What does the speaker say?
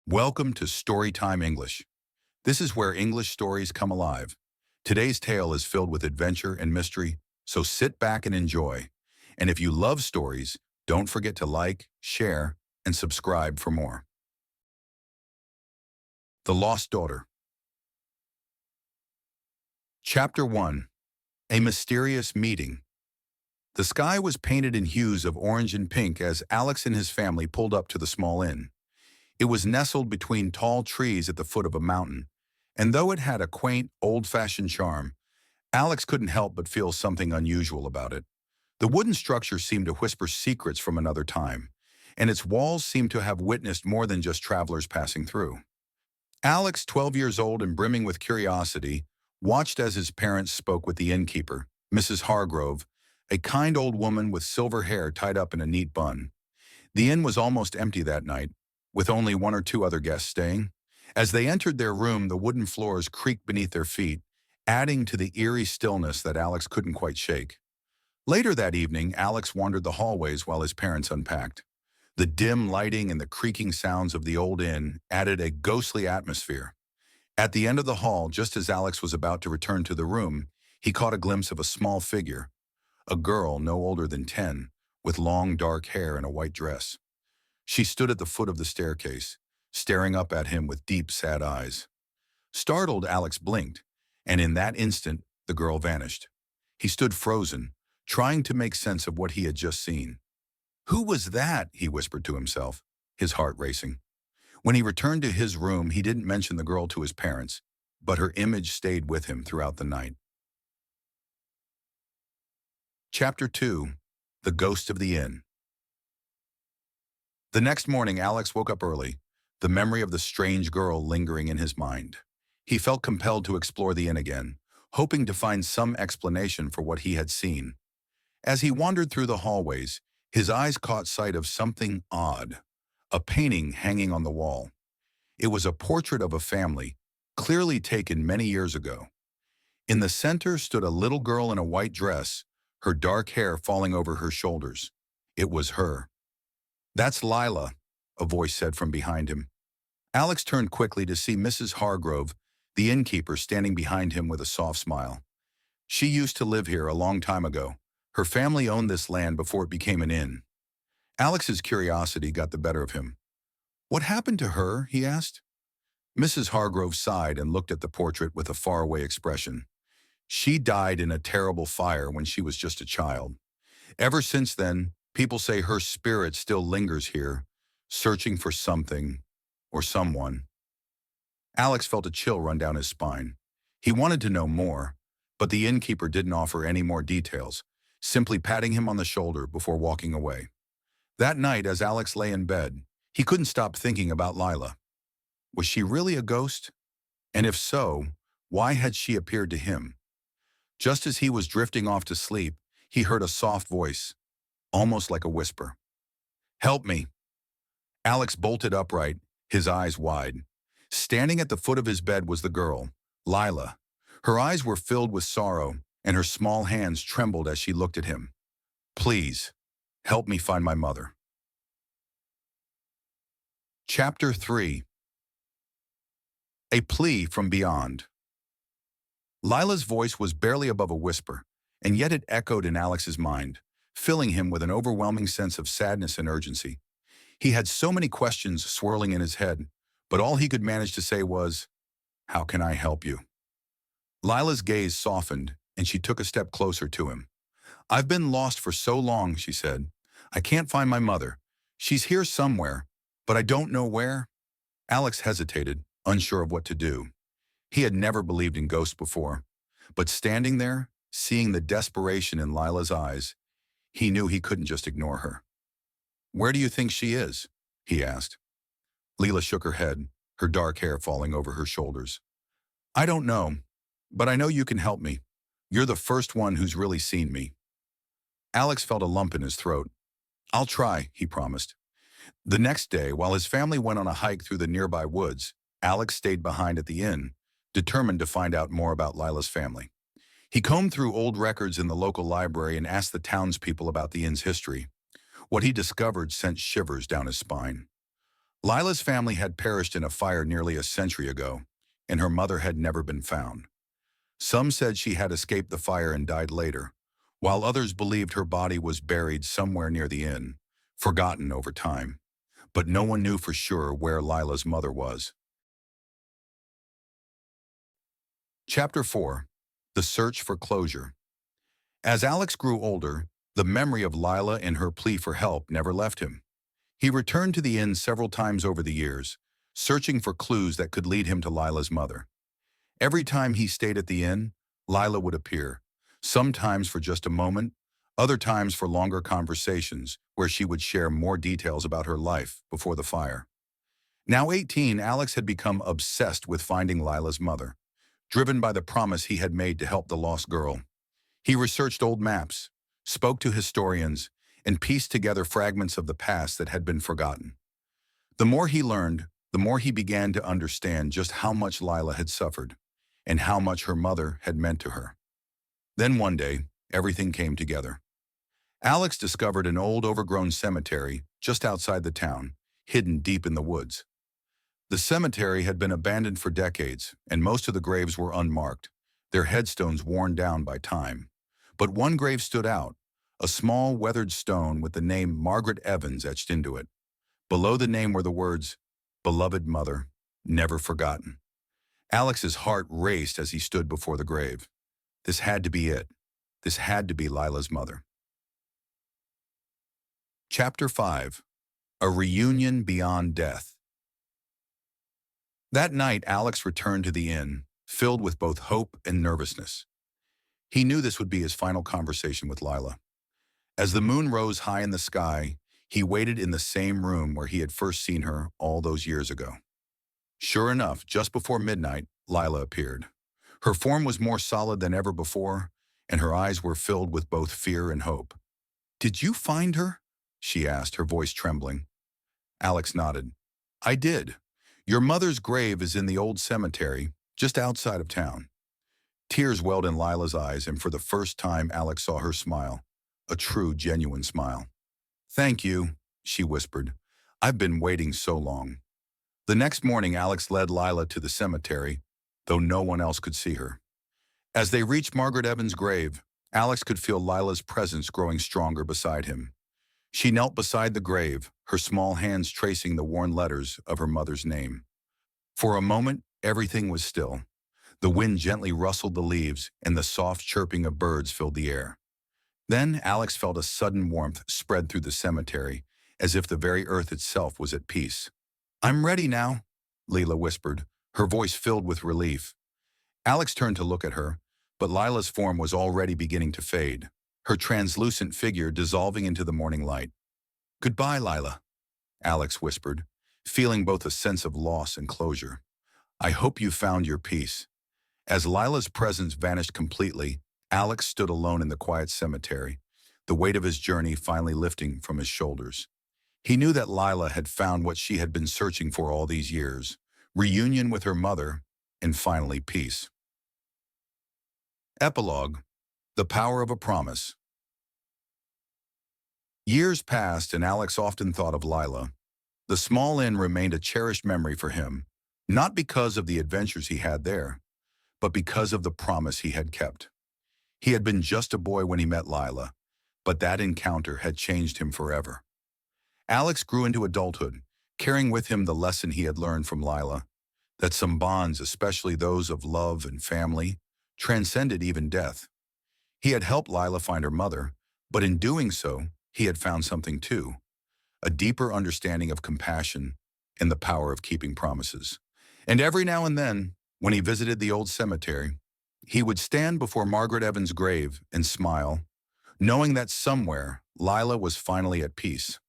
Welcome to Storytime English. This is where English stories come alive. Today's tale is filled with adventure and mystery, so sit back and enjoy. And if you love stories, don't forget to like, share, and subscribe for more. The Lost Daughter. Chapter 1. A Mysterious Meeting. The sky was painted in hues of orange and pink as Alex and his family pulled up to the small inn. It was nestled between tall trees at the foot of a mountain, and though it had a quaint, old-fashioned charm, Alex couldn't help but feel something unusual about it. The wooden structure seemed to whisper secrets from another time, and its walls seemed to have witnessed more than just travelers passing through. Alex, 12 years old and brimming with curiosity, watched as his parents spoke with the innkeeper, Mrs. Hargrove, a kind old woman with silver hair tied up in a neat bun. The inn was almost empty that night, with only one or two other guests staying. As they entered their room, the wooden floors creaked beneath their feet, adding to the eerie stillness that Alex couldn't quite shake. Later that evening, Alex wandered the hallways while his parents unpacked. The dim lighting and the creaking sounds of the old inn added a ghostly atmosphere. At the end of the hall, just as Alex was about to return to the room, he caught a glimpse of a small figure, a girl no older than 10, with long dark hair and a white dress. She stood at the foot of the staircase, staring up at him with deep, sad eyes. Startled, Alex blinked, and in that instant, the girl vanished. He stood frozen, trying to make sense of what he had just seen. "Who was that?" he whispered to himself, his heart racing. When he returned to his room, he didn't mention the girl to his parents, but her image stayed with him throughout the night. Chapter 2. The Ghost of the Inn. The next morning, Alex woke up early, the memory of the strange girl lingering in his mind. He felt compelled to explore the inn again, hoping to find some explanation for what he had seen. As he wandered through the hallways, his eyes caught sight of something odd, a painting hanging on the wall. It was a portrait of a family, clearly taken many years ago. In the center stood a little girl in a white dress, her dark hair falling over her shoulders. It was her. "That's Lila," a voice said from behind him. Alex turned quickly to see Mrs. Hargrove, the innkeeper, standing behind him with a soft smile. "She used to live here a long time ago. Her family owned this land before it became an inn." Alex's curiosity got the better of him. "What happened to her?" he asked. Mrs. Hargrove sighed and looked at the portrait with a faraway expression. "She died in a terrible fire when she was just a child. Ever since then, people say her spirit still lingers here, searching for something or someone." Alex felt a chill run down his spine. He wanted to know more, but the innkeeper didn't offer any more details, simply patting him on the shoulder before walking away. That night, as Alex lay in bed, he couldn't stop thinking about Lila. Was she really a ghost? And if so, why had she appeared to him? Just as he was drifting off to sleep, he heard a soft voice, almost like a whisper. "Help me." Alex bolted upright, his eyes wide. Standing at the foot of his bed was the girl, Lila. Her eyes were filled with sorrow, and her small hands trembled as she looked at him. "Please, help me find my mother." Chapter 3. A Plea from Beyond. Lila's voice was barely above a whisper, and yet it echoed in Alex's mind, filling him with an overwhelming sense of sadness and urgency. He had so many questions swirling in his head, but all he could manage to say was, "How can I help you?" Lila's gaze softened, and she took a step closer to him. "I've been lost for so long," she said. "I can't find my mother. She's here somewhere, but I don't know where." Alex hesitated, unsure of what to do. He had never believed in ghosts before, but standing there, seeing the desperation in Lila's eyes, he knew he couldn't just ignore her. "Where do you think she is?" he asked. Lila shook her head, her dark hair falling over her shoulders. "I don't know, but I know you can help me. You're the first one who's really seen me." Alex felt a lump in his throat. "I'll try," he promised. The next day, while his family went on a hike through the nearby woods, Alex stayed behind at the inn, determined to find out more about Lila's family. He combed through old records in the local library and asked the townspeople about the inn's history. What he discovered sent shivers down his spine. Lila's family had perished in a fire nearly a century ago, and her mother had never been found. Some said she had escaped the fire and died later, while others believed her body was buried somewhere near the inn, forgotten over time. But no one knew for sure where Lila's mother was. Chapter 4. The Search for Closure. As Alex grew older, the memory of Lila and her plea for help never left him. He returned to the inn several times over the years, searching for clues that could lead him to Lila's mother. Every time he stayed at the inn, Lila would appear, sometimes for just a moment, other times for longer conversations where she would share more details about her life before the fire. Now 18, Alex had become obsessed with finding Lila's mother, driven by the promise he had made to help the lost girl. He researched old maps, spoke to historians, and pieced together fragments of the past that had been forgotten. The more he learned, the more he began to understand just how much Lila had suffered and how much her mother had meant to her. Then one day, everything came together. Alex discovered an old overgrown cemetery just outside the town, hidden deep in the woods. The cemetery had been abandoned for decades, and most of the graves were unmarked, their headstones worn down by time. But one grave stood out, a small weathered stone with the name Margaret Evans etched into it. Below the name were the words, "Beloved Mother, Never Forgotten." Alex's heart raced as he stood before the grave. This had to be it. This had to be Lila's mother. Chapter 5. A Reunion Beyond Death. That night, Alex returned to the inn, filled with both hope and nervousness. He knew this would be his final conversation with Lila. As the moon rose high in the sky, he waited in the same room where he had first seen her all those years ago. Sure enough, just before midnight, Lila appeared. Her form was more solid than ever before, and her eyes were filled with both fear and hope. "Did you find her?" she asked, her voice trembling. Alex nodded. "I did. Your mother's grave is in the old cemetery, just outside of town." Tears welled in Lila's eyes, and for the first time Alex saw her smile, a true, genuine smile. "Thank you," she whispered. "I've been waiting so long." The next morning, Alex led Lila to the cemetery, though no one else could see her. As they reached Margaret Evans' grave, Alex could feel Lila's presence growing stronger beside him. She knelt beside the grave, her small hands tracing the worn letters of her mother's name. For a moment, everything was still. The wind gently rustled the leaves, and the soft chirping of birds filled the air. Then Alex felt a sudden warmth spread through the cemetery, as if the very earth itself was at peace. "I'm ready now," Lila whispered, her voice filled with relief. Alex turned to look at her, but Lila's form was already beginning to fade, her translucent figure dissolving into the morning light. "Goodbye, Lila," Alex whispered, feeling both a sense of loss and closure. "I hope you found your peace." As Lila's presence vanished completely, Alex stood alone in the quiet cemetery, the weight of his journey finally lifting from his shoulders. He knew that Lila had found what she had been searching for all these years, reunion with her mother, and finally peace. Epilogue. The Power of a Promise. Years passed, and Alex often thought of Lila. The small inn remained a cherished memory for him, not because of the adventures he had there, but because of the promise he had kept. He had been just a boy when he met Lila, but that encounter had changed him forever. Alex grew into adulthood, carrying with him the lesson he had learned from Lila, that some bonds, especially those of love and family, transcended even death. He had helped Lila find her mother, but in doing so, he had found something too, a deeper understanding of compassion and the power of keeping promises. And every now and then, when he visited the old cemetery, he would stand before Margaret Evans' grave and smile, knowing that somewhere Lila was finally at peace.